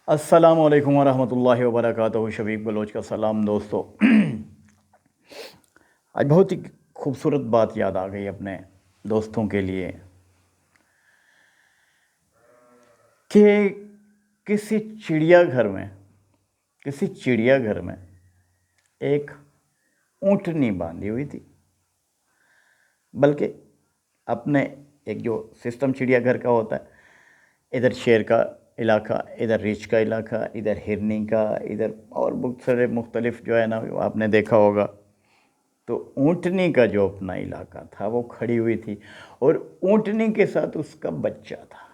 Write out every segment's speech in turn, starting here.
السلام علیکم ورحمۃ اللہ وبرکاتہ. شفیق بلوچ کا سلام دوستو. آج بہت ہی خوبصورت بات یاد آ گئی اپنے دوستوں کے لیے کہ کسی چڑیا گھر میں ایک اونٹنی باندھی ہوئی تھی. بلکہ اپنے ایک جو سسٹم چڑیا گھر کا ہوتا ہے، ادھر شیر کا علاقہ، ادھر ریچھ کا علاقہ، ادھر ہرنی کا، ادھر اور بہت سارے مختلف جو ہے نا آپ نے دیکھا ہوگا. تو اونٹنی کا جو اپنا علاقہ تھا وہ کھڑی ہوئی تھی اور اونٹنی کے ساتھ اس کا بچہ تھا.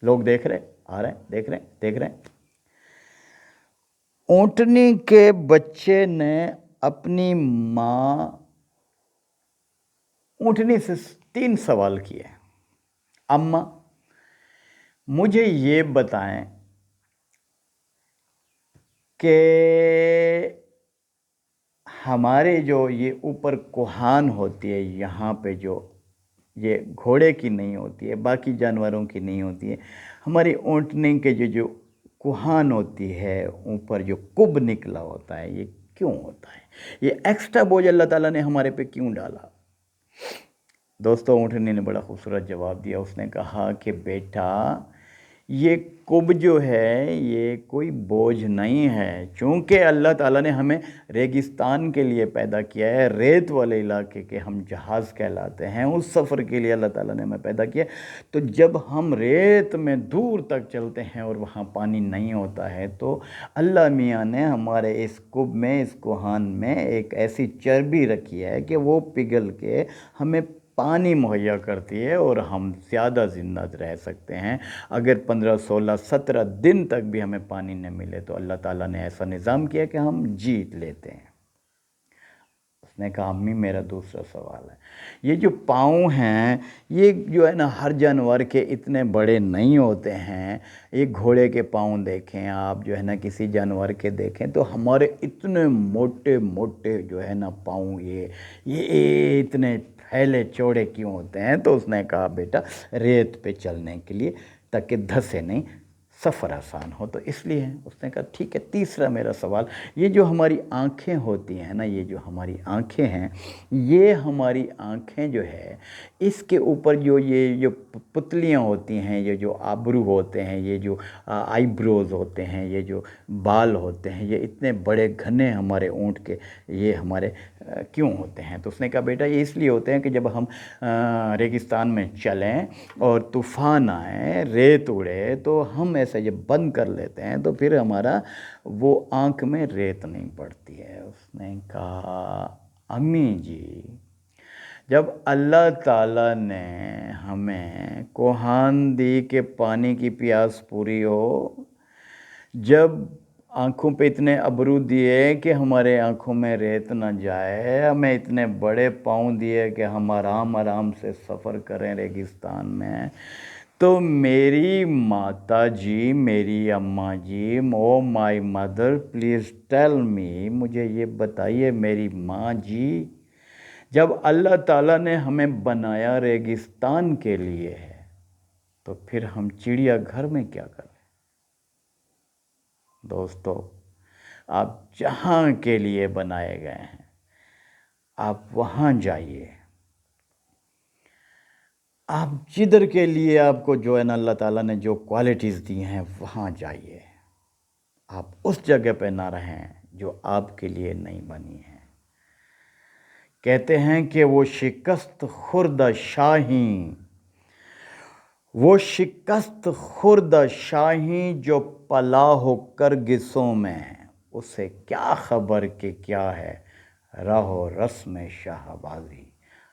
لوگ دیکھ رہے آ رہے ہیں، دیکھ رہے ہیں. اونٹنی کے بچے نے اپنی ماں اونٹنی سے 3 سوال کیے. اماں مجھے یہ بتائیں کہ ہمارے جو یہ اوپر کوہان ہوتی ہے، یہاں پہ جو یہ گھوڑے کی نہیں ہوتی ہے، باقی جانوروں کی نہیں ہوتی ہے، ہماری اونٹنی کے جو کوہان ہوتی ہے، اوپر جو کب نکلا ہوتا ہے، یہ کیوں ہوتا ہے؟ یہ ایکسٹرا بوجھ اللہ تعالیٰ نے ہمارے پہ کیوں ڈالا؟ دوستو اونٹنی نے بڑا خوبصورت جواب دیا. اس نے کہا کہ بیٹا یہ کب جو ہے یہ کوئی بوجھ نہیں ہے. چونکہ اللہ تعالیٰ نے ہمیں ریگستان کے لیے پیدا کیا ہے، ریت والے علاقے کے ہم جہاز کہلاتے ہیں، اس سفر کے لیے اللہ تعالیٰ نے ہمیں پیدا کیا. تو جب ہم ریت میں دور تک چلتے ہیں اور وہاں پانی نہیں ہوتا ہے تو اللہ میاں نے ہمارے اس کب میں، اس کوہان میں ایک ایسی چربی رکھی ہے کہ وہ پگھل کے ہمیں پانی مہیا کرتی ہے اور ہم زیادہ زندہ رہ سکتے ہیں. اگر 15 16 17 دن تک بھی ہمیں پانی نہ ملے تو اللہ تعالیٰ نے ایسا نظام کیا کہ ہم جیت لیتے ہیں. اس نے کہا امی میرا دوسرا سوال ہے، یہ جو پاؤں ہیں یہ جو ہے نا ہر جانور کے اتنے بڑے نہیں ہوتے ہیں. ایک گھوڑے کے پاؤں دیکھیں آپ، جو ہے نا کسی جانور کے دیکھیں تو ہمارے اتنے موٹے موٹے جو ہے نا پاؤں، یہ اتنے پھیلے چوڑے کیوں ہوتے ہیں؟ تو اس نے کہا بیٹا ریت پہ چلنے کے لیے، تاکہ دھسے نہیں، سفر آسان ہو، تو اس لیے ہے. اس نے کہا ٹھیک ہے. تیسرا میرا سوال، یہ جو ہماری آنکھیں ہوتی ہیں نا، یہ جو ہماری آنکھیں ہیں، یہ ہماری آنکھیں جو ہے اس کے اوپر یہ جو پتلیاں ہوتی ہیں، یہ جو آبرو ہوتے ہیں، یہ جو آئی بروز ہوتے ہیں، یہ جو بال ہوتے ہیں، یہ اتنے بڑے گھنے ہمارے اونٹ کے یہ ہمارے کیوں ہوتے ہیں؟ تو اس نے کہا بیٹا یہ اس لیے ہوتے ہیں کہ جب ہم ریگستان میں چلیں اور طوفان آئے، ریت اڑے، تو ہم ایسے جب بند کر لیتے ہیں تو پھر ہمارا وہ آنکھ میں ریت نہیں پڑتی ہے. اس نے کہا امی جی جب اللہ تعالیٰ نے ہمیں کوہان دی کہ پانی کی پیاس پوری ہو، جب آنکھوں پہ اتنے ابرو دیے کہ ہمارے آنکھوں میں ریت نہ جائے، ہمیں اتنے بڑے پاؤں دیے کہ ہم آرام سے سفر کریں ریگستان میں، تو میری ماتا جی، میری اماں جی، oh my mother please tell me, مجھے یہ بتائیے میری ماں جی، جب اللہ تعالیٰ نے ہمیں بنایا ریگستان کے لیے ہے تو پھر ہم چڑیا گھر میں کیا کریں؟ دوستو آپ جہاں کے لیے بنائے گئے ہیں آپ وہاں جائیے. آپ جدھر کے لیے آپ کو جو ہے نا اللہ تعالیٰ نے جو کوالٹیز دی ہیں وہاں جائیے. آپ اس جگہ پہ نہ رہیں جو آپ کے لیے نہیں بنی ہے. کہتے ہیں کہ وہ شکست خوردہ شاہی جو پلا ہو کرگسوں میں، اسے کیا خبر کہ کیا ہے راہ و رسم شہبازی.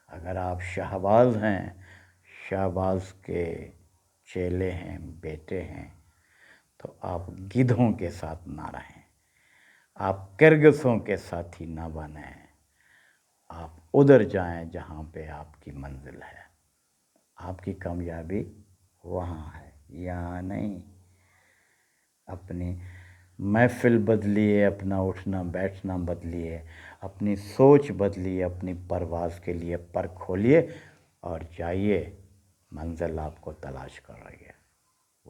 اگر آپ شہباز ہیں، شہباز کے چیلے ہیں، بیٹے ہیں، تو آپ گدھوں کے ساتھ نہ رہیں، آپ کرگسوں کے ساتھی نہ بنیں. آپ ادھر جائیں جہاں پہ آپ کی منزل ہے، آپ کی کامیابی وہاں ہے، یہاں نہیں. اپنی محفل بدلیے، اپنا اٹھنا بیٹھنا بدلیے، اپنی سوچ بدلیے، اپنی پرواز کے لیے پر کھولیے اور جائیے، منزل آپ کو تلاش کر رہی ہے.